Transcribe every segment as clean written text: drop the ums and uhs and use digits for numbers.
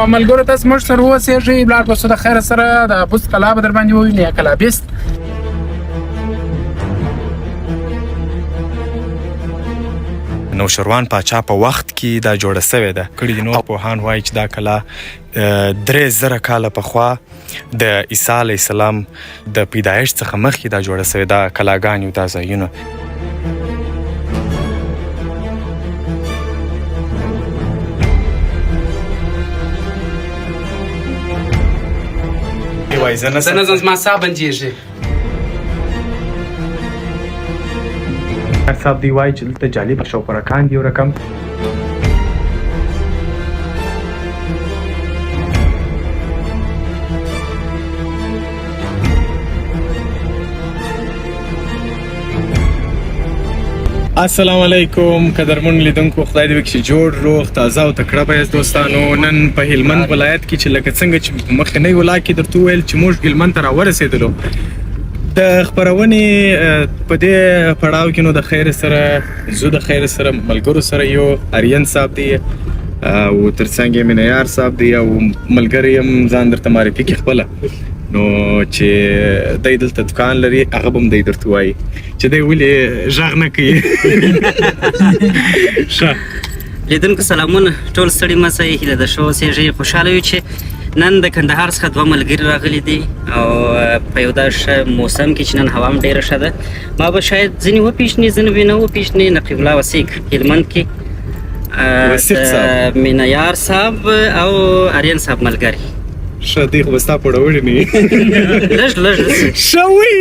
ملګرو تاسو موږ سره اوسېږئ بلار په د خیر سره د بست کلا به در باندې وویني یا کلا بست. نوشروان پاچا په وخت کې دا جوړه سوې ده. کړي دي نور پوهان وایي چې دا کلا 3000 کاله پخوا د عیسی علیه السلام د پیدایښت څخه مخکې دا جوړه سوې ده کلاګانې او دا ځایونه. وایي زه نه ځم زما ساه بندېږي. صاحب دی وایي چې دلته جالب شوپرکان دي یو رقم. السلام علیکم قدرمن لیدونکو، خدای دې وکړي چې جوړ روغ تازه او تکړه به یاست دوستانو. نن په هلمند ولایت کې چې لکه څنګه چې مخکینی ولا کې درته وویل چې موږ هلمند ته راورسېدلو د خپرونې په دې پړاو کې نو د خیر سره زه د خیر سره ملګرو سره یو آریان صاحب دی او ترڅنګ یې مینیار صاحب دی او ملګری یم ځان درته معرفي کړي خپله. نو چې دی دلته دکان لري هغه به هم دی درته وایي چې دی ولې غږ نه کوي. ښه لیدونکو سلامونه، ټول ستړي مه سئ، هیله ده ښه اوسېږئ. خوشحاله یو چې نن د کندهار څخه 2 ملګري راغلي دي او په یو داسې موسم کې چې نن هوا هم ډېره ښه ده. ما به شاید ځینې وپېژني ځینې به نه وپېژني. نقیب الله وثیق هلمند کې د مینیار صاحب او آریان صاحب ملګري. ښه دی خو به ستا پوړوړي نه وي. لږ ښه وي.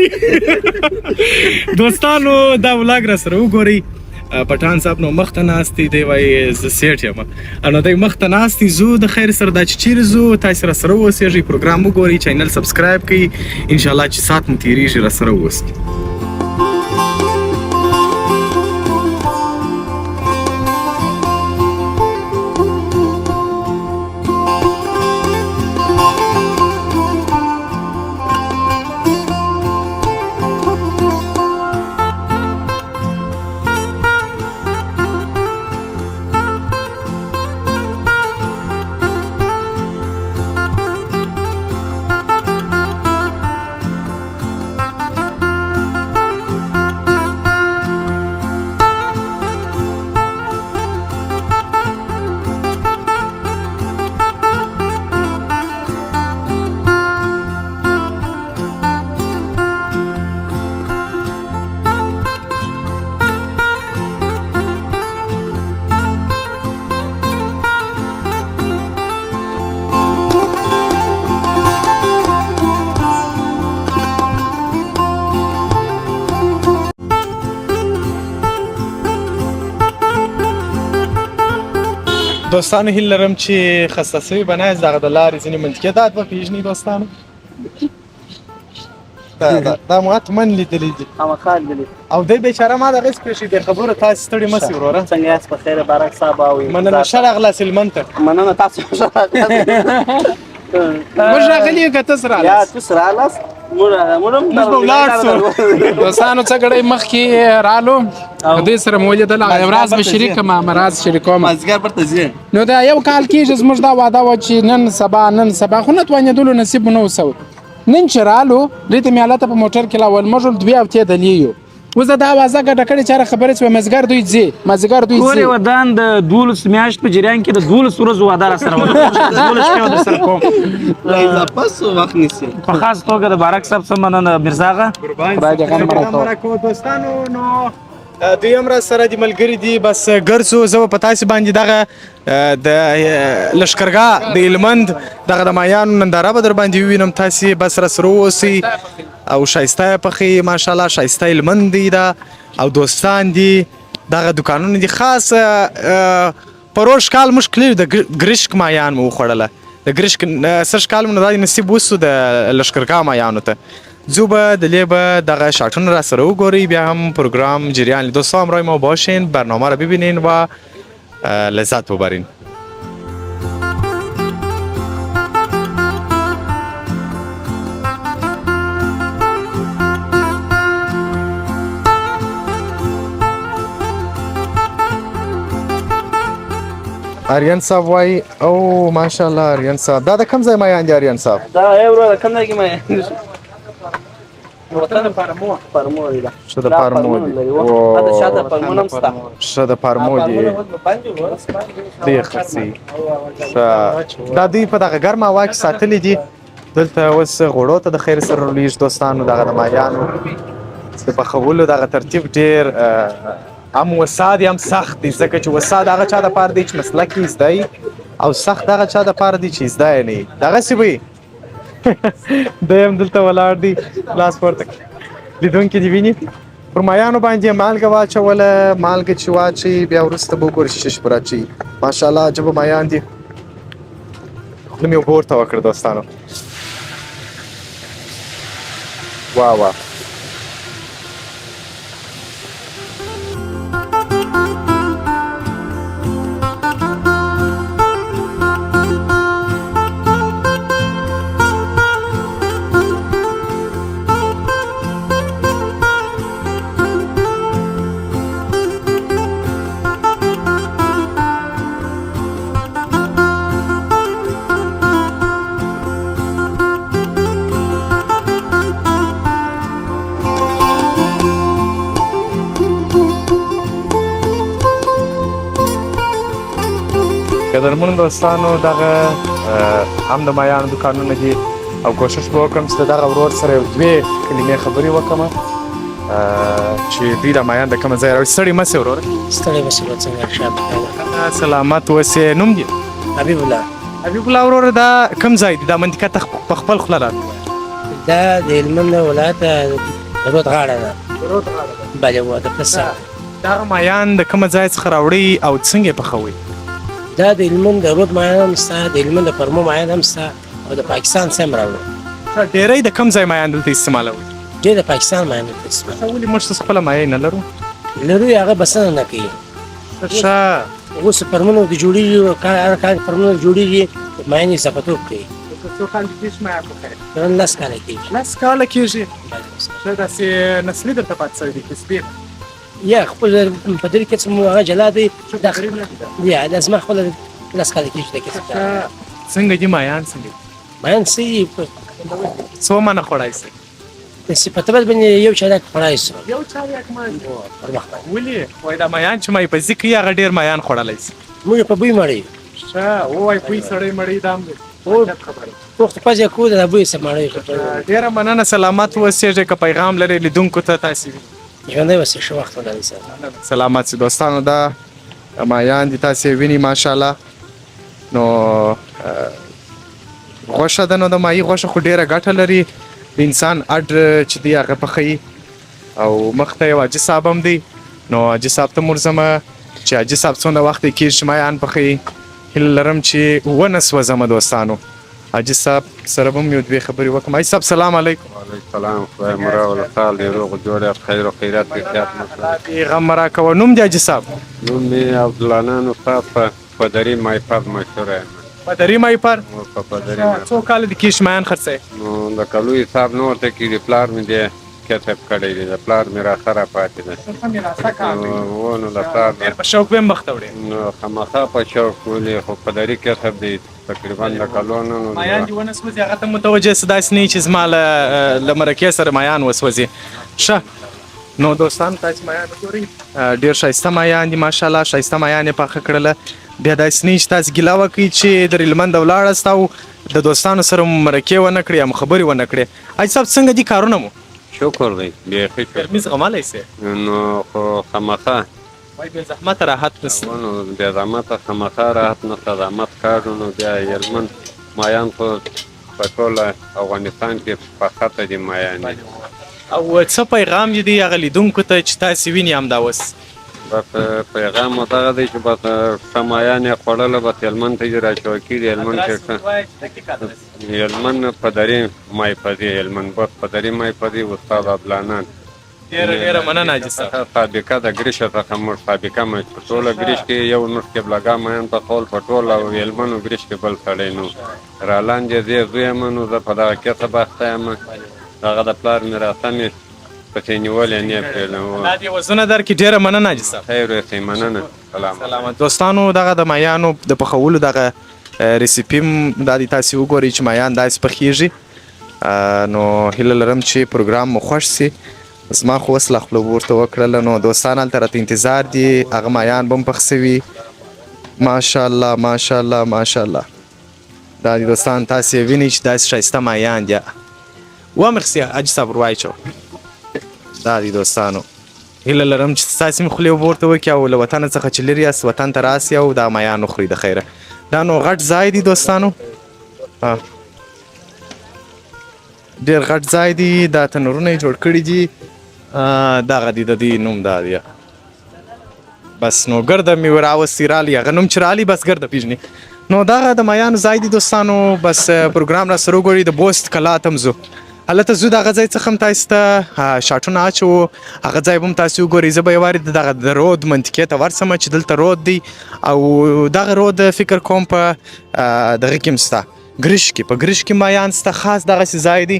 دوستانو دا ولاګ را سره وګورئ. پټان صاحب نو مخ ته ناست دی، دی وایي زه سیټ یم نو دی مخ ته ناست دی. زو د خیر سره دا چې چیرې زو تاسو را سره اوسېږئ، پروګرام وګورئ، چینل سبسکرایب کړئ، انشاءالله چې ساعت مو تېرېږي را سره اوسئ. دوستانو هیله لرم چې خسته سوي به نه یاست. دغه د لارې ځینې منطقیات به پېژنئ دوستانو. دا ما حتمن لیدلی دي خامخا لیدلی او دی بیچاره ما دغسې پرېښي دی. خبره تاسې ستړي مه سئ وروره. څنګه یاست؟ په خیره بارک صاحب او مننه. ښه راغلاست هلمند ته. مننه، تاسو ښه راغلاست. موږ راغلي یو که تاسو یا راغلاست؟ تاسو راغلاست، موږ به ولاړ سو. دوستانو څه ګړی مخکې رالو او دوی سره مو ولیدل. یو راز به شریک کړم، راز شریکوم. مازدیګر پرته ځې نو دا یو کال کېږي زموږ دا واده وه چې نن سبا خو نه توانېدلو نصیب نه و سوی. نن چې رالو دې ته مې هلته په موټر کې لاول موږ 2 هفتې دلې یو. اوس د دا اوازه ګډه کړې چېرې خبرې شوې مازدیګر دوی ځي مازدیګر دوی کور یې ودان د 12 میاشت په جریان کې د 12 ورځو واده راسره وکړه. 12 شپې در سره کوم. اضافه څو وخت نیسي. په خاص توګه د بارک صاحب څخه مننه مرزا آغا. خدای دې غم مړه کوه. دوستانو نو دوی هم را سره دي ملګري دي. بس ګرځو زه به په تاسې باندې دغه د لښکرګاه د هلمند دغه د مایانو ننداره به در باندې ووینم. تاسې بس را سره واوسئ او ښایسته یې پخې ماشاءالله ښایسته هلمند دی دا او دوستان دي. دغه دوکانونه دي خاص پروش کال موږ کلي د ګرشک مایان مو وخوړله. د ګرشک سږ کال مو دا نصیب وسو د لښکرګاه مایانو ته. ځو به دلې به دغه شاټونه را سره وګورئ، بیا هم پروگرام جریان دوستان همراه ما باشین، برنامه را ببینین و لذت ببرین. آریان صاحب وایي او ماشاءالله آریان صاحب دا د کوم ځای مایان دي آریان صاحب دا ورو کم دی کې ما وطن پرمو دی ښه د پارمو دي دا شاته پرمونم ستا ښه د پارمو دي ډېر ښه سي ښه دا دوی په دغه ګرمه هوا کې ساتلي دي دلته اوس غوړو ته د خیر سره لویږي دوستانو دغه د مایانو د پخولو دغه ترتیب ډېر هم وسا دی هم سخت دی ځکه چې وسا د هغه چا دپاره دی چې مسلک یې زده وي او سخت د هغه چا دپاره دی چې زده یې نه وي دغسې به وي دی هم دلته ولاړ دی لاس پورته لیدونکي دې ویني پر مایانو باندې مالګه واچوله مالګه چې واچوي بیا وروسته به وګورو شیشه پوره اچوي ماشاءالله عجبه مایان دي خوله مې اوبه ورته وکړه دوستانو واه واه قدرمنو دوستانو دغه هم د مایانو دوکانونه دي او کوشش به وکړم چې د دغه ورور سره یو دوې کلمې خبرې وکړم چې دوی د مایان د کومه ځای راوړي ستړي مه سې وروره ستړی مه شې څنګه ښه سلامت اوسې نوم دې حبیب الله حبیب الله وروره دا کوم ځای دی دا منطقه ته په خپل خوله راته دا د هلمند ولایت د رود غاړه ده بله و د پسه دغه مایان د کومه ځای څخه راوړي او څنګه یې پخوئ دا د هلمند د رود مایان هم شته د هلمند د فرمو مایان هم شته او د پاکستان څخه هم راوړو ډېری د کوم ځای مایان دلته استعمالوئ ډېر د پاکستان مایان دلته استعمالوي ولې موږ خپله مایع نه لرو لرو یې هغه بسنه نه کوي ښه اوس فرمونه د جوړېږي هر کال فرمونه جوړېږي مایان یې اضافتوب کوي څو کال کېږي مایع پخوئ نن 10 کاله کېږي 10 کاله کېږي ښه داسې نسلي درته پاتې شوی دی کسبي یا خپل په دې کې څه مو هغه جلا دی یا د زما خپل 10 کاله کېږي د کسب څنګه دي مایان څنګه مایان سي څو منه خوړای سي د صفتبل باندې یو چالاک خوړای سو یو چالاک ولې وای دا مایان چې مای په ځکه هغه ډیر مایان خوړلای سي موږ په بوی مړی ښه وای په سړی مړی دام دی وخت پځه کو د بوی سره مړی ډیر مننه سلامت اوسېږئ که پیغام لري لیدونکو ته تاسو ژوندی اوسئ ښه وخت ولرئ سلامت سي دوستانو دا مایان دي تاسو ویني ماشاءالله نو غوښه ده نو د ماهي غوښه خو ډېره ګټه لري د انسان اډ چې دی هغه پخوي او مخ ته یو حاجي صاحب هم دی نو حاجي صاحب ته مو ورځمه چې حاجي صاحب څومره وخت یې کېږي چې مایان پخوي هیله لرم چې ونه سوځمه دوستانو حاجي صاحب سره به هم یو دوې خبرې وکړم حاجي صاحب سلام علیکم وعلیکم السلام خدای مو راوله خال دی روغ جوړ خیر او خیرات کې خیات مو غم مو راکوه نوم دی حاجي صاحب نوم مې عبدالحنان استاد په پدري مایپر مشهور یم پدري مایپر په پدري څو کاله د کېږي مایان خرڅوي نو د کلو حساب نه ورته کېږي پلار مې دی کتب کړی دی د پلار میراثه راپاتې ده نو د پلار په شوق به هم مخته وړې نو خامخا په شوق ولې خو پدري کتب دی تقریبا د کلو نه نو مایان دې ونه سوځي هغه ته متوجه څه داسې نه وي چې زما له مرکې سره مایان وسوځي ښه نو دوستان تاسو مایان وګورئ ډېر ښایسته مایان دي ماشاءالله ښایسته مایان یې پاخه کړله بیا داسې نه وي چې تاسو ګیله وکړئ چې د هلمند ولاړاست او د دوستانو سره مو مرکې ونه کړې یا مو خبرې ونه کړې حاجي صاحب څنګه دي کارونه مو شکر دی بیخي ګرمي زغملی سې نو خو خامخا وایي بې زحمته راحت نشته نو بې زحمته خامخا راحت نشته زحمت کار نو بیا هلمند مایان خو په ټول افغانستان کې په خطه دي مایان دي او څه پیغام دې دی هغه لیدونکو ته چې تاسې ویني همدا اوس بس پیغام مو دغه دی چې بس ښه مایان یې خوړله بس هلمند ته یې راچوه کېږي هلمند کې هلمند پدري مایپدي هلمند بس پدري مایپدي استاد عبدالحنان ډېره مننه حاجي صاحب سابقه د ګریشه څخه موږ سابقه مې په ټوله ګریش کې یو نوش قبلګاه مین پخول په ټوله او هلمند ګریش کې بل سړی نو رالاندې زه زوی یم نو زه په دغه کسب اخته یم هغه د پلار میراثه مې پسې نیولې نه پرېږدم. دا دې وزونه درکړي، ډېره مننه حاجي صاحب. خیر اوسئ، مننه. سلامت. دوستانو دغه د مایانو د پخولو دغه ریسیپي دا دې تاسې وګورئ چې مایان داسې پخیږي. نو هیله لرم چې پروګرام مو خوښ سي. زما خو اوس لا خوله ورته وکړله، نو دوستان هلته راته انتظار دي، هغه مایان به هم پخ سوي. ماشاءالله ماشاءالله ماشاءالله. دا دي دوستان تاسې وینئ چې داسې ښایسته مایان دي. ومرسي حاجي صاحب ور واچوه. دا دي دوستانو هیله لرم چې تاسې مې خولې اوبه ورته وکړي او له وطنه څخه چې لرې یاست وطن ته راسئ او دا مایان وخورئ د خیره. دا نو غټ ځای دی دوستانو، ډېر غټ ځای دی. دا تنورونه یې جوړ کړي دي، دغه دی د دې نوم دا دی. بس نو ګرده مې راوستي رالی، هغه نوم چې رالی بس ګرده پېژني. نو دغه د مایانو ځای دی دوستانو. بس پروګرام را سره وګورئ، د بوست کلا ته هم ځو، هلته ځو. دغه ځای څخه هم تاسو ته شاټونه اچوو، هغه ځای به هم تاسې وګورئ. زه به یو وارې دغه د رود منطقې ته ورسمه چې دلته رود دی، او دغه رود فکر کوم په دغه کې هم شته، ګرش کې. په ګرش کې مایان شته، خاص دغسې ځای دی،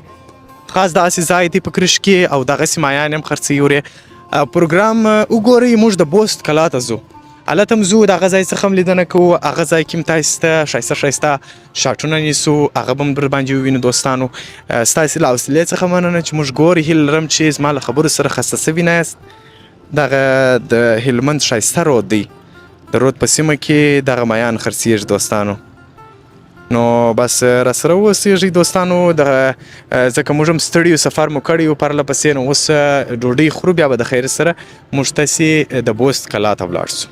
خاص دغسې ځای دی په ګرش کې، او دغسې مایان هم خرڅوي. ورې پروګرام وګورئ، موږ د بوست کلا ته ځو، هلته هم ځو، دغه ځای څخه هم لیدنه کوو. هغه ځای کې هم تاسې ته ښایسته ښایسته شاټونه نیسو، هغه به هم در باندې ووینو. دوستانو ستاسې له حوصلې څخه مننه چې موږ ګورئ. هیله لرم چې زما له خبرو سره خسته سوي نه یاست. دغه د هلمند ښایسته رود دی، د رود په سیمه کې دغه مایان خرڅېږي دوستانو. نو بس را سره اوسېږئ دوستانو. دغه ځکه موږ هم ستړي یو، سفر مو کړی یو پرله پسې، نو اوس ډوډۍ خورو، بیا به د خیر سره موږ تاسې د بوست کلا ته ولاړ سو.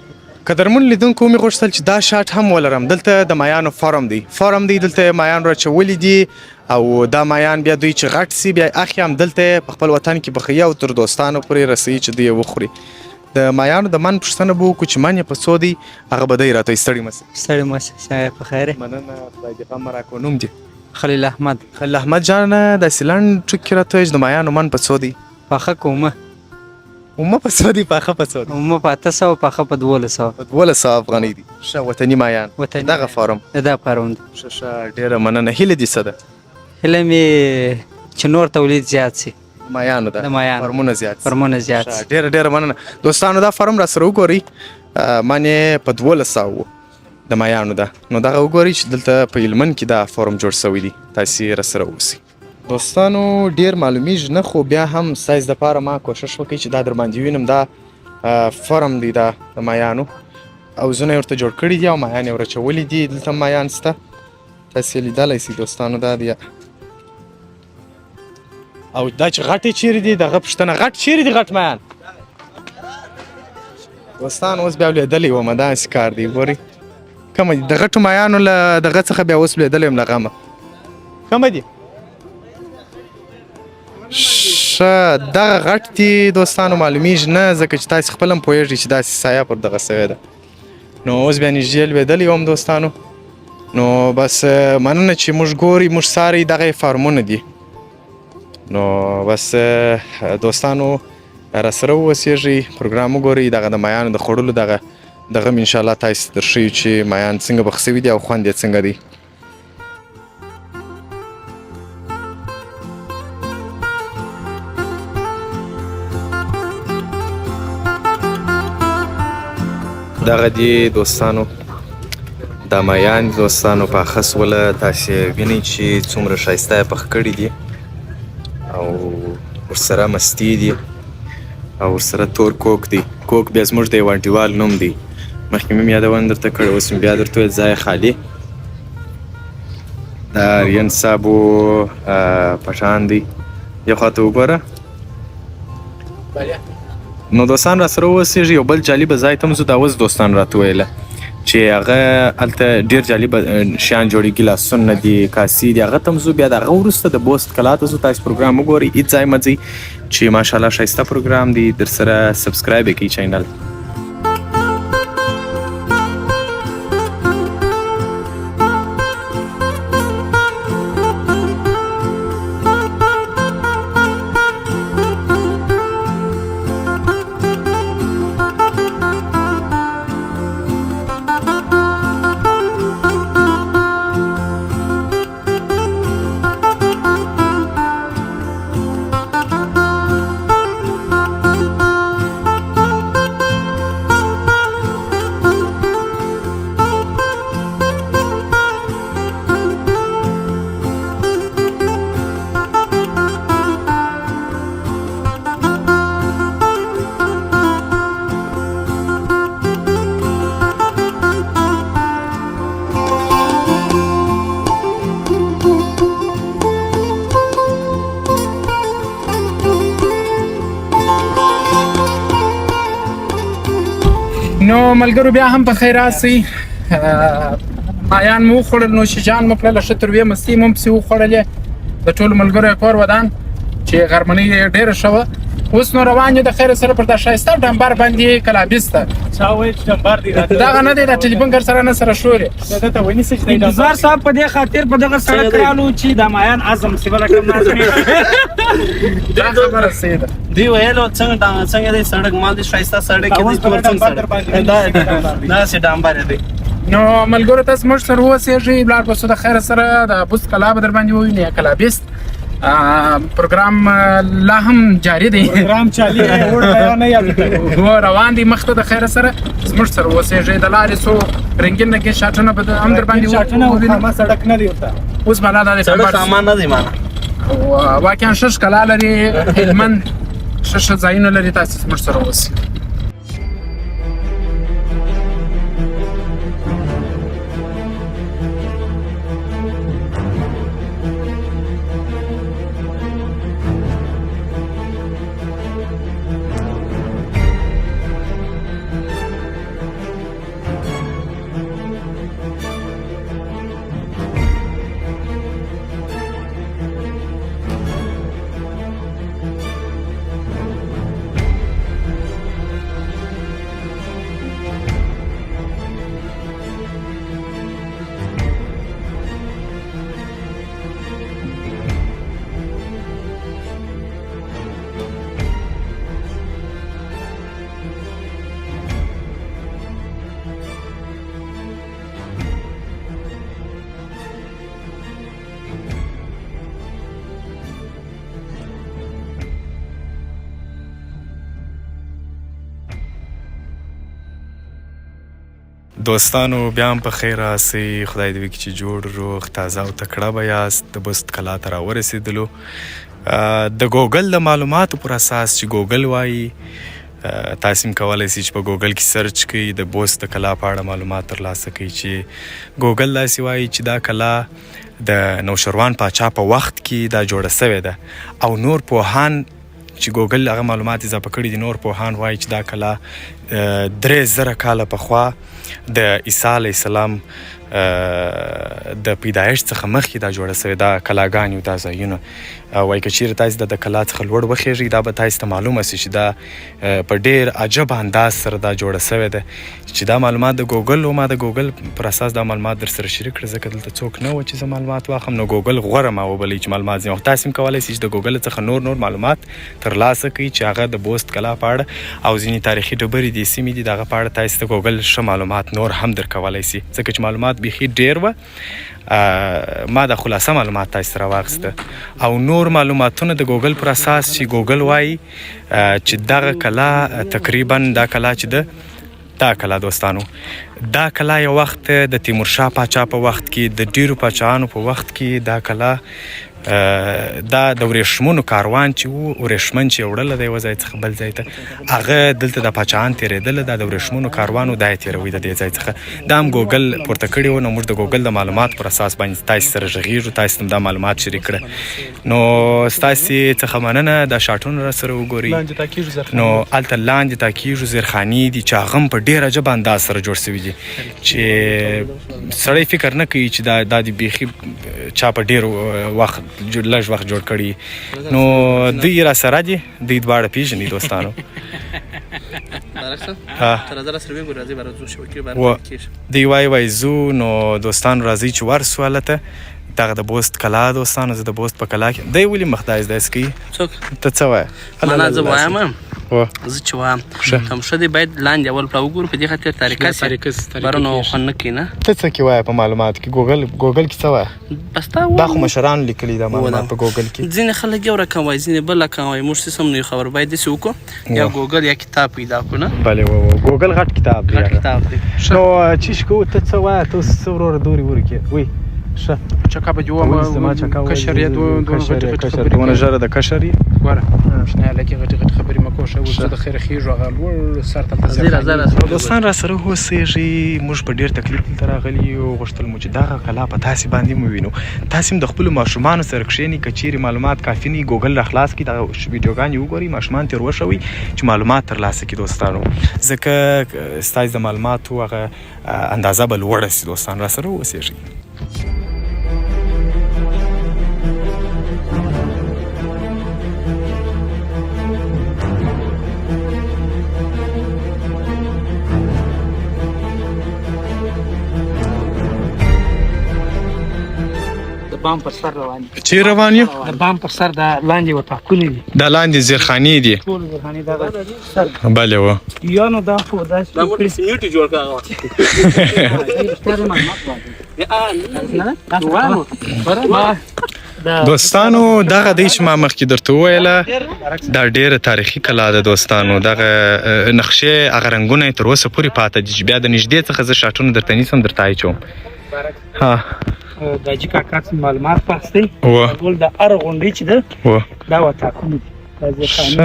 قدرمن لیدونکو مې غوښتل چې دا شاټ هم ولرم. دلته د مایانو فارم دی، دلته مایان راچولي دي، او دا مایان بیا دوی چې غټ سي بیا اخی هم دلته په خپل وطن کې پخوي او تر دوستانو پورې رسوي چې دوی یې وخوري. د مایانو د من پوښتنه به وکړو چې من یې په څو دی، هغه به دی راته ستړي مه سئ. ستړي مه سئ، په خیر. مننه، خدای دې غم راکړو. نوم دې؟ خلیل احمد. خلیل احمد جانه، داسې لنډ ټکي راته وایه چې د مایانو من په څو دی؟ پاخه که اومه. اومه په څو دی؟ پاخه په څو دی؟ اومه په 800، پاخه په 1200. په 1200 افغانۍ دي. ښه، وطني مایان، دغه فارم؟ دا فارم دی. ښه، ډېره مننه. هیله دې څه ده؟ هیله مې چې نور تولید زیات سي. مایانو ده، د مایانو فارمونه زیات سي. فارمونه زیات سي. ډېره مننه. دوستانو دا فارم را سره وګورئ، من یې په 1200 و د مایانو ده. نو دغه وګورئ چې دلته په هلمند کې دا فارم جوړ سوی دی، تاسې را سره اوسئ. دوستانو ډېر معلومیږي نه، خو بیا هم ستاسې دپاره ما کوشش وکړئ چې دا در باندې وینم. دا فارم دی دا د مایانو، اوزونه یې ورته جوړ کړي دي او مایان یې ورچولي دي. دلته مایان شته، تاسې یې لیدلی سئ دوستانو. دا دی او دا چې غټ یې چیرې دي، دغه پوښتنه غټ چیرې دي؟ غټ مایان دوستان اوس بیا لیدلی ومه، داسې کار دی. ګورئ کومه دي د غټو مایانو له دغه څخه بیا اوس لیدلی یم له غمه. کومه دي؟ ښه، دغه غټ دي دوستانو، معلومیږي نه، ځکه چې تاسې خپله هم پوهېږئ چې داسې سایه پر دغه سوې ده. نو اوس بیا نږدې لوېدلی وم دوستانو. نو بس مننه چې موږ ګورئ، موږ څارئ، دغه یې فارمونه دي. نو بس دوستانو را سره واوسېږئ، پروګرام وګورئ، دغه د مایانو د خوړلو دغه هم انشاءالله تاسې در ښیو چې مایان څنګه پخ سوي دي او خوند یې څنګه دی. دغه دي دوستانو دا مایان دوستانو پاخه سوله، تاسې وینئ چې څومره ښایسته یې پخ کړي دي او ورسره مستې دي او ورسره تور کوک دی. کوک بیا زموږ د یو انټیوال نوم دی، مخکې مې یادونه درته کړې، اوس مې بیا درته وویل ځای خالي. دا ریان صاحبو پټان دی، یو خواته وګوره. نو دوستان را سره اوسېږي، یو بل جالبه ځای ته هم ځو. دا اوس دوستان راته ویله چې هغه هلته ډېر جالبه شیان جوړېږي، لاسونه دي، کاسې دي، هغه ته هم ځو. بیا د هغه وروسته د بوست کلا ته ځو. تاسې پروګرام وګورئ، هېڅ ځای مه ځئ، چې ماشاءالله ښایسته پروګرام دی. در سره سبسکرایب یې کړئ چینل. ملګرو بیا هم په خیر راسئ. مایان مو وخوړل، نوشیجان مو کړله، ښه ترویې مستې مو هم پسې وخوړلې. د ټولو ملګرو یې کور ودان چې غرمنۍ یې ډېره ښه وه. اوس نو روان یو د خیره سره پر دا ښایسته ډمبر باندې کلابیس ته. دغه نه دی دا ټلیفون ګر سره نه سره شورې. انتظار صاحب په دې خاطر په دغه سړک رالو چې د مایان اعظم صفه رقم نازمې دا خبره صحیح ده. دوی ویلو څنګه دی سړک مال دی ښایسته سړک دی ټول څنګه سړک داسې ډامبر دی. نو ملګرو تاسو موږ سره اوسېږئ، لاړ به سو د خیره سره د بست کلا به در باندې ووینو یا کلابست. پروګرام لا هم جاری دی، پروګرام چالي دی، هو روان دی مخته د خیره سره. زموږ سره اوسېږئ، د لارې څو رنګین رنګین شاټونه به هم در باندې ووینو. سړک نه دی ورته اوس به لا دا د سړک سامان نه دی مانه واقعا ښه ښکلا لري، هلمند ښه ځایونه لري، تاسې زموږ سره اوسئ. دوستانو بیا هم په خیر راسئ. خدای دې وکړي چې جوړ روغ تازه او تکړه به یاست. د بست کلا ته راورسېدلو. د ګوګل د معلوماتو پر اساس چې ګوګل وایي، تاسو هم کولی شئ چې په ګوګل کې سرچ کړئ د بست د کلا په اړه معلومات ترلاسه کړئ چې ګوګل داسې وایي چې دا کلا د نوشروان پاچا په وخت کې دا جوړه سوې ده. او نور پوهان چې ګوګل هغه معلومات اضافه کړي دي، نور پوهان وایي چې دا کلا 3000 کاله پخوا د عیسی علیه السلام د پیدایښت څخه مخکې دا جوړه سوې دا کلاګانې او دا ځایونه. وایي که چیرې تاسې د کلا څخه لوړ وخیږئ دا به تاسې ته معلومه سي چې دا په ډېر عجب انداز سره دا جوړه سوې ده. چې دا معلومات د ګوګل و، ما د ګوګل پر اساس دا معلومات در سره شریک کړه، ځکه دلته څوک نه و چې زه معلومات واخلم. نو ګوګل غوره ما وبلئ چې معلومات ځینې وخت تاسې هم کولی شئ چې د ګوګل څخه نور معلومات ترلاسه کړئ چې هغه د بست کلا په اړه او ځینې تاریخي ډبرې دي سیمې دي د هغه په اړه تاسې ته ګوګل ښه معلومات نور هم درکولی سي، ځکه چې معلومات بیخي ډېر وه. ما د خلاصه معلومات تاسې ته راواخیسته او نور معلوماتونه د ګوګل پر اساس چې ګوګل وایي چې دغه کلا تقریبا دا کلا چې ده دا کلا دوستانو دا کلا یو وخت د تیمورشاه پاچا په وخت کې د ډیرو پاچاهانو په وخت کې دا کلا دا د ورېښمونو کاروان چې و ورېښمن چې وړله د یوه ځای څخه بل ځای ته هغه دلته د پاچاهان تېرېدله دا د ورېښمونو کاروان و دا یې تېروي د دې ځای څخه دا هم ګوګل پورته کړي وو. نو موږ د ګوګل د معلومات پر اساس باندې تاسې سره غږېږو، تاسې ته دا معلومات شریک کړه. نو ستاسې څخه مننه دا شاټونه را سره وګورئ. نو هلته لاندې تاکیږو زیرخانې دي چې هغه هم په ډېر عجب انداز سره جوړ سوي دي چې سړی فکر نه کوي چې دا د بیخي چا په ډېر وخت لږ وخت جوړ کړي. نو دوی را سره دي، دوی دواړه پیژني دوستانو. دوی وایي ځو. نو دوستانو راځئ چې ورسو هلته دغه د بست کلا دوستانو. زه د بست په کلا کې دی ولې مخدای داسې کوي څوک ته څه وایه؟ زه وایم زه چې وایم هم ښه دی باید لاندې اول پلا وګورو په دې خاطر طریقه سي باره نو خوند نه کوي نه. ته څه کې وایه په معلوماتو کې ګوګل کې څه وایه؟ بس تا دا خو مشرانو لیکلي دا معلومات په ګوګل کې. ځینې خلک یو رقم وایي ځینې بل رقم وایي. موږ سیسم نه یو خبر باید داسې وکړو یا ګوګل یا کتاب پیدا کړو نه. بلې ګوګل غټ کتاب دی. غټ کتاب دی. نو چیش کوو ته څه وایه؟ ته څه وروره دورې ورکې وی چکا به جوه کشر یې دوه غټې غټې خبرې دونه ژره د کشر یې ګوره شنه لکه غټې غټې خبرې مه کوه ښه اوس زه د خیره خېږو هغه لوړ سر ته دوستان را سره اوسېږي موږ په ډېر تکلیف دلته راغلي یو غوښتل مو چې دغه کلا په تاسې باندې مو وینو تاسې هم د خپلو ماشومانو سره کښېنئ که چیرې معلومات کافي نه وي ګوګل را خلاص کړئ دغه ویډیوګانې وګورئ ماشومان ترې وښوئ چې معلومات ترلاسه کړي دوستانو ځکه ستاسې د معلوماتو هغه اندازه به لوړه سي دوستان را سره اوسېږئ د بام پر سر روان دي چی روان یو د بام پر سر د لاندې وټاکونې دي د لاندې زیرخانې دي ټول ورخانې دا سر بله و یا نو دا خو دا نیوټي جوړ کړه دوستانو دغه دی چې ما مخکې درته وویله دا ډېره تاریخي کلا ده دوستانو دغه نقشې هغه رنګونه یې تر اوسه پورې پاته دي چې بیا د نږدې څخه زه شاټونه درته نیسم درته اچوم ها د حاجي کاکا څخه معلومات واخیستئ و ټول د هر غونډۍ چې ده و دا وټاکونه دي دا زیرخانې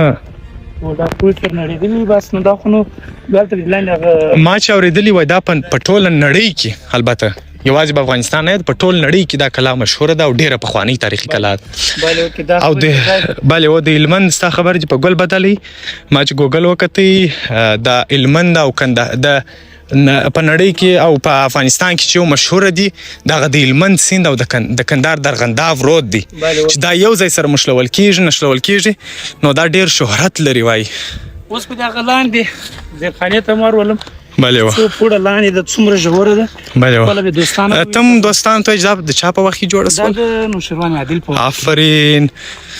دا ټول تر نړېدلي بس نو دا خو نو دلته د لاندې هغه ما چې اورېدلي وای دا په ټوله نړۍ کې البته یوازې په افغانستان نه په ټول نړۍ کې دا کلا مشهوره ده او ډېره پخوانۍ تاریخي کلا ده او د بله و د هلمند ستا خبر چې په ګل بدلوي ما چې ګوګل وکتئ د هلمند او د په نړۍ کې او په افغانستان کې چې یو مشهوره دي دغه د هلمند سیند او د کندهار د ارغنداب رود دی چې دا یو ځای سره مشلول کېږي نښلول کېږي نو دا ډېر شهرت لري وایي اوس په دغه لاندې زیرخانې ته مو ورولم بله و څو پوړه لاندې د څومره ژوره ده بله و خپله مې دوستانو تم دوستانو ته دا د چا په وخت کې جوړه دا سول د نوشیروان عادل په آفرین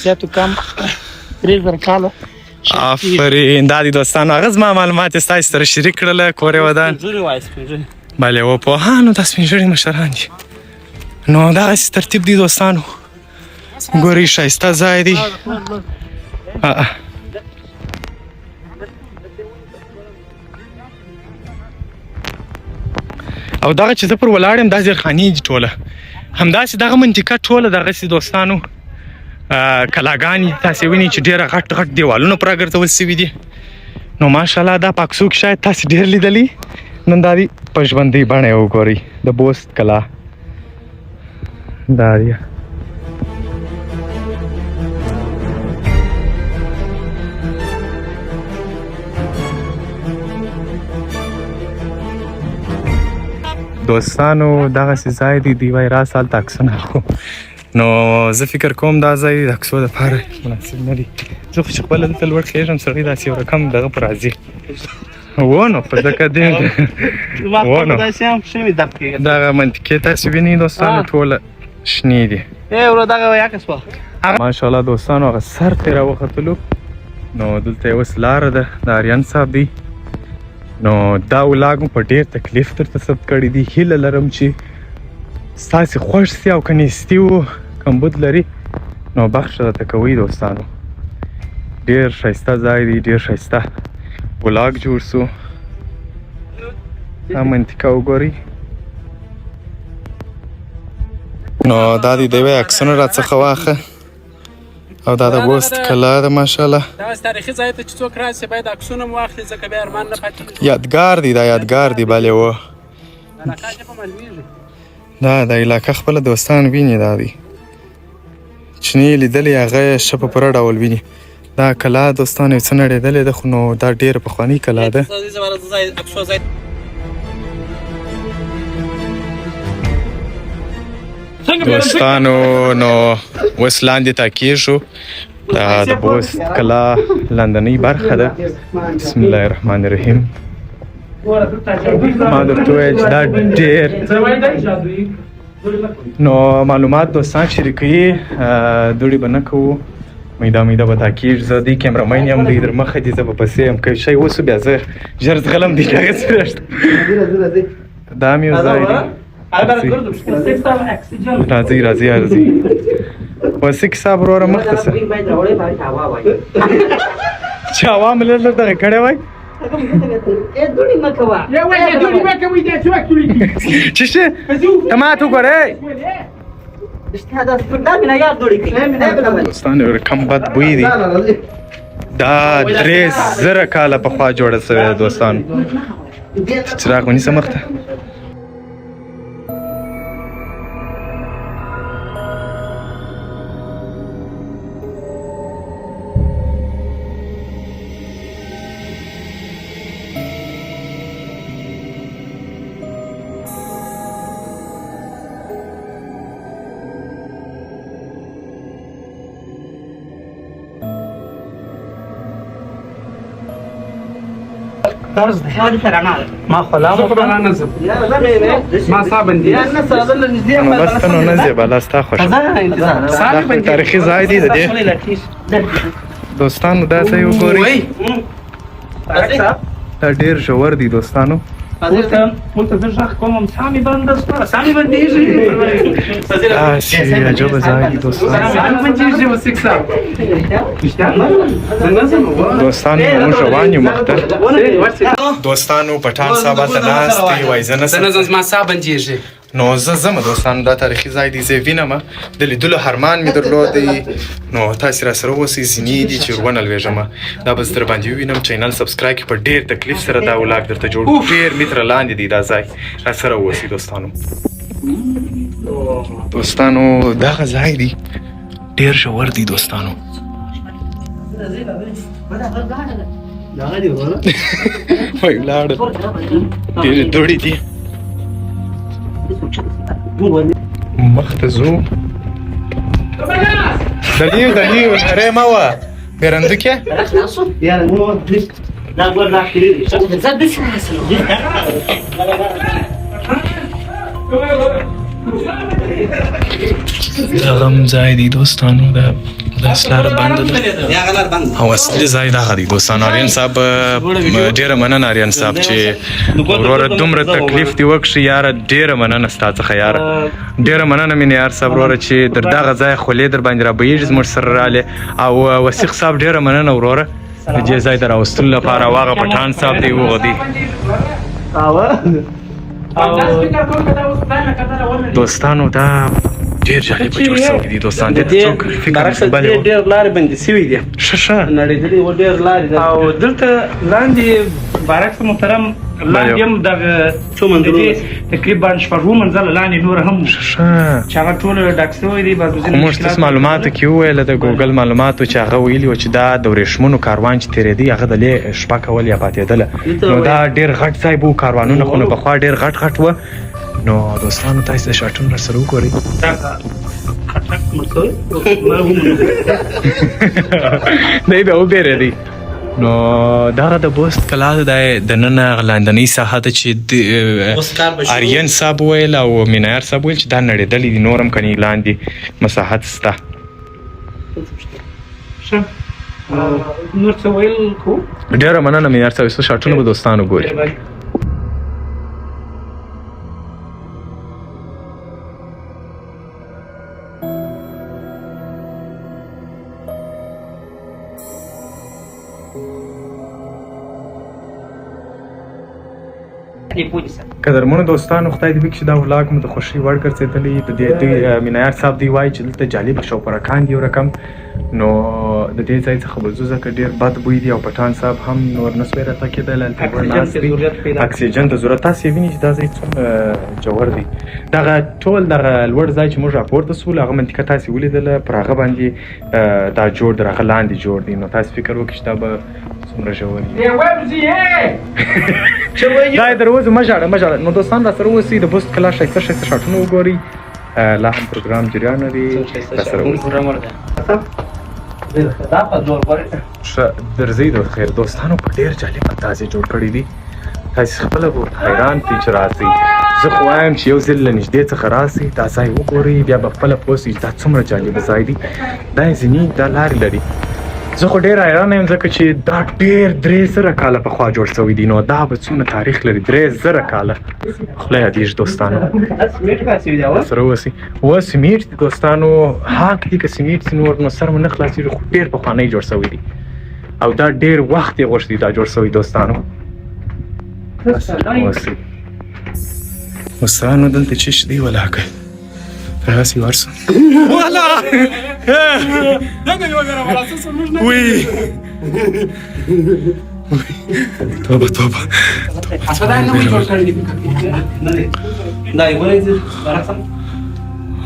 زیاتو کم 3000 کاله آفرین دا دي دوستانو هغه زما معلومات یې ستاسې سره شریک کړله کور یې ودان سپین ږیري وایي سپین ږیري بله و پوهانو دا سپین ږیري مشران دي نو دغسې ترتیب دی دوستانو ګورئ ښایسته ځای دی او دغه چې زه پر ولاړ یم دا زیرخانې دي ټوله همداسې دغه منطقه ټوله دغسې دوستانو کلاګانې تاسې وینئ چې ډېره غټ غټ دیوالونه پوره ګرځول سوي دي نو ماشاءالله دا په اکسو کې شاید تاسې ډېر لیدلي نن دا دي په ژوندۍ بڼه یې وګورئ د بوست کلا دا دی دوستانو دغسې ځای دی دوی وایي راسه هلته عکسونه اخلو نو زه فکر کوم دا ځای د عکسو دپاره مناسب نه دی زه خو چې خپله دلته لوړ خېږم سړی داسې یو رقم دغه په راځي ونه په ځکه دی ونه دغه منطقې تاسې وینئ دوستانو ټوله شنې دي ماشاءالله دوستانو هغه سر ته یې راوختلو نو دلته یې اوس لاره ده د آریان صاحب دی نو دا ولاګ مو په ډېر تکلیف درته ثبت کړی دی هیله لرم چې ستاسې خوښ سي او که نیستي و کمبود لري نو بخښه راته کوئ دوستانو ډېر ښایسته ځای دی ډېر ښایسته ولاګ جوړ سو دا منطقه وګورئ نو دا دی دی وایي عکسونه راڅخه واخه او دا د بوست کلا ده ماشاءالله دا تاریخي ځای ته چې څوک راسي باید عکسونه مو واخلي ځکه بیا ارمان نه پاتې یادګار دی دا یادګار دی بلې و دا د علاقه خپله دوستان ویني دا دی چې نه یې لیدلې هغه یې ښه په پوره ډول ویني دا کلا دوستان یو څه نړېدلې ده خو نو دا ډېره پخوانۍ کلا ده دوستانو نو اوس لاندې ته کېږو دا د بوست کلا لاندنۍ برخه ده بسم الله الرحمن الرحیم ما درته وویل چې دا ډېر نو معلومات دوستان شریکوي دوړې به نه کوو میده میده به دا کېږي زه دی کیمرمین یم دوی در مخه دي زه به پسې یم که شی وسو بیا زه ژر ځغلم دی کاغذ راشته دا مې یو ځای دی راځئ راځئ راځئ وسیک صاحب وروره مخته شه چې هوا مې لږ لږ دغه کړی وای چې شه ته ما ته وګورې دوستان یو کم بد بوی دی دا 3000 کاله پخوا جوړه سوې ده دوستان څراغ ونیسه مخته طرز دی ما خلا مو خبره نه زم ما صابندي نو بس ته نو نه زیبا لاستا خوښه دا تاریخي ځای دی د دې دوستانو دا څه یو ګوري دا ډېر ژور دی دوستانو ولته زه ژغ کوم سامي بندست سامي بندېږي سی عجبه ځای دی دوستانو دوستانو موږ روان یو مخته دوستانو پټان صاحب ته ناست دی وایي زه نه زما صاحب بندېږي نو زه ځم دوستانو دا تاریخي ځای دی زه وینم د لیدلو ارمان مې درلودی نو تاسې راسره اوسئ ځینې دي چې ورونه لوېږم دا به زه در باندې ووینم چینل سبسکرایب کړئ په ډېر تکلیف سره دا ولاګ درته جوړ ډېر متره لاندې دی دا ځای راسره اوسئ دوستانو دوستانو دغه ځای دی ډېر ژور دی دوستانو وایي ولاړه ډېرې دوړې دي مخته ځو دلیو هرې مه وه بېرندوکې دغه هم ځای دی دوستانو داسې لاره بنده ده او اصلي ځای دغه دی دوستانو آریان صاحب ډېره مننه آریان صاحب چې وروره دومره تکلیف دې وکړي یاره ډېره مننه ستا څخه یاره ډېره مننه مینه یار صاحب وروره چې در دغه ځای خولې در باندې رابهیږي زموږ سره رالې او وثیق صاحب ډېره مننه وروره د دې ځای ته راوستلو لپاره او هغه پټان صاحب دی هغه دی دوستانو دا ډېر جالبه جوړ شوی دی دوستان دې ته څوک فکر نشي بلې ډېر لارې بندې شوي دي ښه نړېدلې و ډېر لارې او دلته لاندې برعکس محترم لاندې هم دغه څو منزلې تقریبا شپږ منزله لاندې نور هم ښه چې هغه ټول ډک شوی دي بعض ځینې موږ تاسو معلوماتو کې وویل د ګوګل معلوماتو چې هغه ویلي و چې دا د ورېښمونو کاروان چې تېرېدی هغه د لې شپه کول یا پاتېدله نو دا ډېر غټ ځای به و کاروانونه خو نو پخوا ډېر غټ غټ وه نو دوستانو تاسې د شاټونه راسره وګورئ دی به وبېرېدی نو دغه د بوست کلا د ننه لاندنۍ ساحه ده چې آریان صاحب ویل او مینایار صاحب ویل چې دا نړېدلې دي نور هم کنې لاندې مساحت سته نور څه ویل کوو ډېره مننه مینایار صاحب څو شاټونه به دوستانو ګوري قدرمنو دوستانو خدای دې وکړي چې دا ولاګ مو د خوښۍ وړ ګرځېدلی د دې مینایار صاحب دی وایي چې دلته جالبه شوپرکان دي یو رقم نو د دې ځای څخه به ځو ځکه ډېر بد بوی دی او پټان صاحب هم نور نه سوی راته کېدلی هلته ور ناست دی اکسیجن ته ضرورت تاسې وینئ چې دا ځای څومره جوړ دی دغه ټول دغه لوړ ځای چې موږ راپورته سولو هغه منطقه تاسې ولیدله پر هغه باندې دا جوړ دی هغه لاندې جوړ دی نو تاسې فکر وکړئ چې دا به څومره ژور وي دا یې در وځو مه ژاړه نو دوستان راسره اوسئ د بست کلا ښایسته ښایسته شاټونه وګورئ لا هم پروګرام جریان لري راسره اوسئ ښه درځئ د خیر دوستانو په ډېر جالب انداز یې جوړ کړی دي تاسې خپله به حیران کړئ چې راسئ زه خو وایم چې یو ځل له نږدې څخه راسئ دا ځای وګورئ بیا به خپله پوه سئ چې دا څومره جالبه ځای دی دا یې ځینې دا لارې لري زه خو ډېر حیرانه یم ځکه چې دا ډېر 3000 کاله پخوا جوړ شوی دی نو دا به څومره تاریخ لري 3000 کاله خوله یادېږي دوستانو سره اوسئ اوه سیمټ دي دوستانو حق دي که سیمټ سي نور نو سر مو نه خلاصېږي خو ډېر پخوانی جوړ شوی دی او دا ډېر وخت یې غوښتی دا جوړ شوی دوستانو دوستانو دلته چې دی ولاکه راسي ورسو ولا وي توبه توبه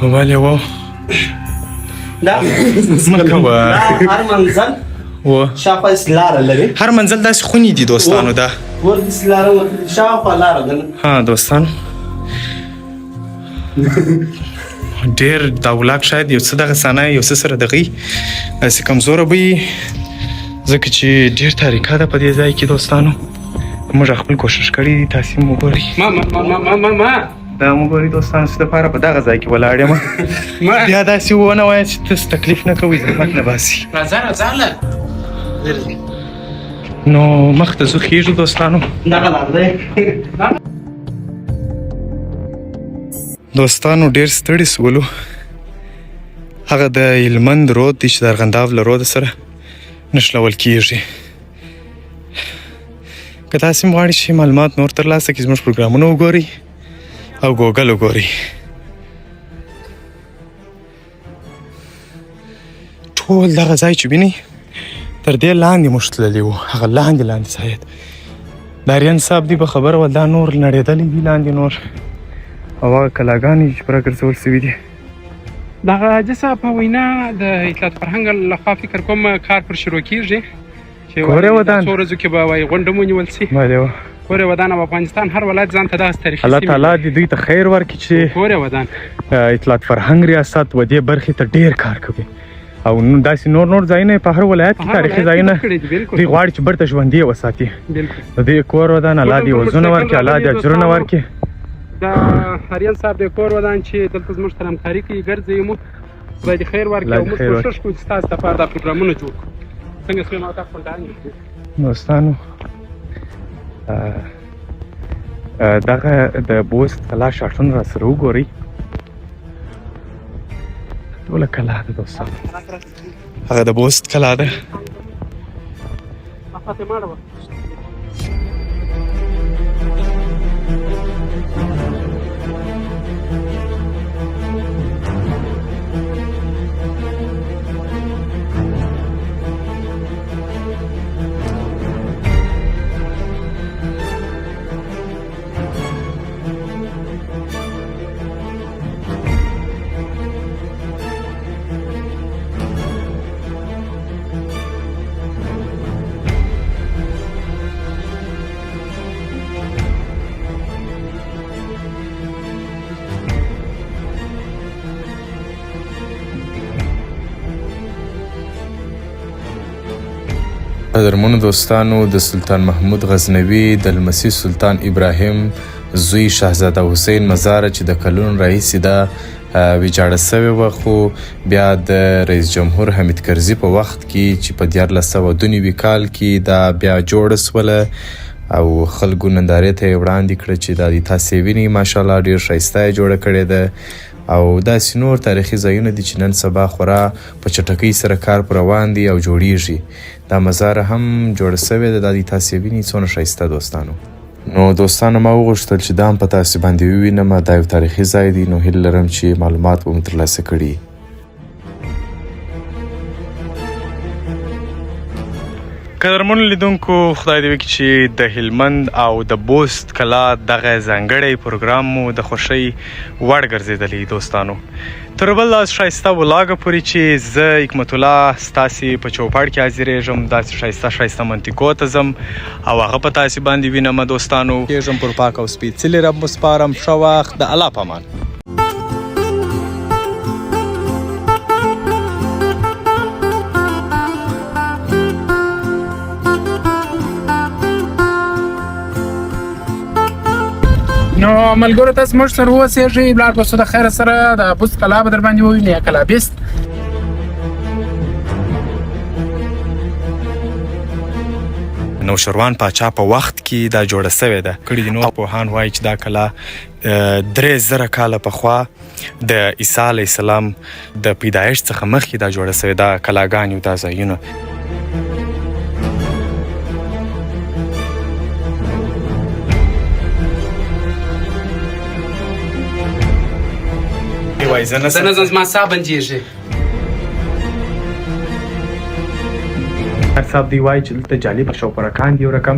ومالي وو هر منزل شاوخوا لاره لري هر منزل داسې خونې دي دوستانو دا ورته لاره شاوخوا لاره ده ها دوستانو ډېر دا ولاک شاید یو څه دغه صنایع یو څه سره دغې داسې کمزوره به وي ځکه چې ډېر تاریکه ده په دې ځای کې دوستانو موږ خپل کوشش کړی دي تاسې هم وګورئ دا مو ګورئ دوستانو څه دپاره په دغه ځای کې ولاړ یم بیا داسې ونه وایه چې تاسو تکلیف نه کوئ زحمت نه باسي نو مخ ته ځو خېږو دوستانو دوستانو ډېر ستړي سولو هغه د هلمند رود دی چې د ارغنداب له رود سره نښلول کېږي که تاسې هم غواړئ چې معلومات نور ترلاسه کړئ زموږ پروګرامونه وګورئ او ګوګل وګورئ ټول دغه ځای چې وینئ تر دې لاندې موږ تللي وو هغه لاندې ځای د اریان صاحب دی به خبره وه دا نور نړېدلی دي لاندې نور او هغه کلاګانې چې پوره ګرځول سوي دي دغه حاجي صاحب په وینا د اطلاعات فرهنګ لخوا فکر کوم کار پر شروع کېږي چې کورې ودان څو ورځو کې به وایي غونډه ونیول شي کورې ودان او افغانستان هر ولایت ځان ته دغسې تاریخي الله تعالی دې دوی ته خیر ورکړي چې کورې ودان اطلاعات فرهنګ ریاست و دې برخې ته ډېر کار کوي او داسې نور ځایونه په هر ولایت کې تاریخي ځایونه دوی غواړي چې بیرته ژوندي وساتي د دې کور ودان الله دې وزرونه ورکړي الله دې اجرونه ورکړي دا اریان صاحب د کور ودان چې دلته زموږ سره همکاري کوي ګرځي موږ خدای دې خیر ورکړي او موږ کوشش کوو چې ستاسو لپاره دا پروګرامونه جوړ کړو څنګه سوی ما تاسو غونډه دوستانو دغه د بوست کلا شاټونه راسره وګورئ ټوله کلا ده دوستانو هغه د بوست کلا ده قدرمنو دوستانو د سلطان محمود غزنوي د لمسي سلطان ابراهیم زوی شاهزاده حسین مزار چې د کلونو راهیسې دا ویجاړه سوې وه خو بیا د رئیس جمهور حمید کرزي په وخت کې چې په 1992 کال کې دا بیا جوړه سوله او خلکو نندارې ته یې وړاندې کړه چې دا دې تاسې وینئ ماشاءالله ډېر ښایسته یې جوړه کړې ده او داسې نور تاریخي ځایونه دي چې نن سبا خورا په چټکۍ سره کار پر روان دي او جوړیږي دا مزار هم جوړه سوې ده دا دې تاسې وینئ څونه ښایسته دوستانو نو دوستانو ما وغوښتل چې دا هم په تاسې باندې ووینم دا یو تاریخي ځای دی نو هیله لرم چې معلومات به مو ترلاسه کړي قدرمنو لیدونکو خدای دې وکړي چې د هلمند او د بوست کلا دغه ځانګړی پروګرام مو د خوښۍ وړ ګرځېدلی دوستانو تر بل ښایسته ولاګه پورې چې زه حکمت الله ستاسې په چوپړ کې حاضرېږم داسې ښایسته منطقو ته ځم او هغه په تاسې باندې وینم دوستانو کېږم پر پاک او سپېڅلي رب مو سپارم ښه وخت د الله په امان نو ملګرو تاسو موږ سره اوسېږئ بلار په د خیر سره د بوست کلا به در باندې ووینئ یا کلابست نوشروان پاچا په وخت کې دا جوړه سوې ده کړي دي نور پوهان وایي چې دا کلا 3000 کاله پخوا د عیسی علیه السلام د پیدایښت څخه مخکې دا جوړه سوې ده کلاګانې او دا ځایونه وایي زه زه نه ځم زما ساه بندېږي. صاحب دی وایي چې دلته جالب شوپرکان دي یو رقم